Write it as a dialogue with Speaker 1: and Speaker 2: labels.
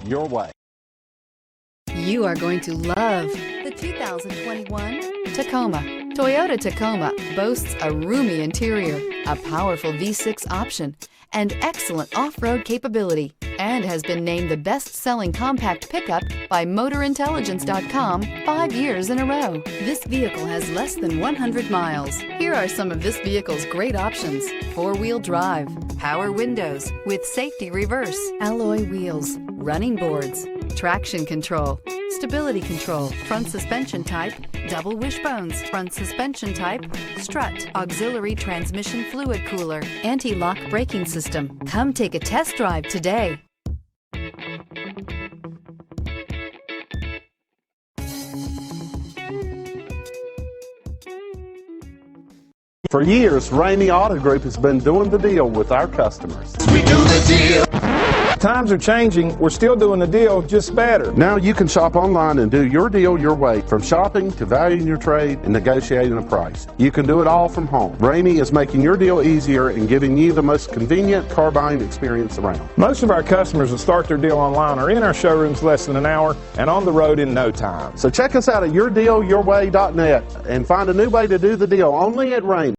Speaker 1: your way.
Speaker 2: You are going to love the 2021 Tacoma. Toyota Tacoma boasts a roomy interior, a powerful V6 option, and excellent off-road capability, and has been named the best-selling compact pickup by MotorIntelligence.com 5 years in a row. This vehicle has less than 100 miles. Here are some of this vehicle's great options: four-wheel drive, power windows with safety reverse, alloy wheels, running boards, traction control, stability control, front suspension type, double wishbones, front suspension type, strut, auxiliary transmission fluid cooler, anti-lock braking system. Come take a test drive today.
Speaker 1: For years, Ramey Auto Group has been doing the deal with our customers.
Speaker 3: We do the deal.
Speaker 4: Times are changing. We're still doing the deal, just better.
Speaker 1: Now you can shop online and do your deal your way, from shopping to valuing your trade and negotiating a price. You can do it all from home. Ramey is making your deal easier and giving you the most convenient car buying experience around.
Speaker 4: Most of our customers that start their deal online are in our showrooms less than an hour and on the road in no time.
Speaker 1: So check us out at yourdealyourway.net and find a new way to do the deal only at Ramey.